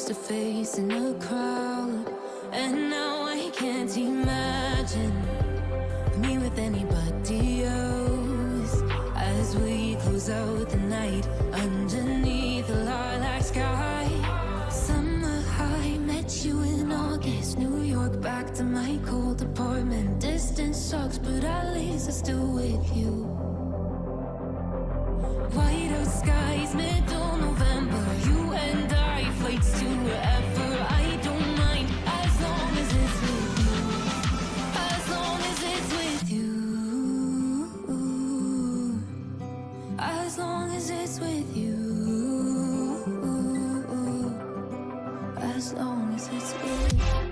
face to face in a crowd, and now I can't imagine me with anybody else. As we close out the night underneath the lilac sky. Summer high, met you in August. New York, back to my cold apartment. Distance sucks, but at least I'm still with you. White out skies, middle November. You and I, flights to wherever. I don't mind as long as it's with you. As long as it's with you. As long as it's with you. As long as it's with you.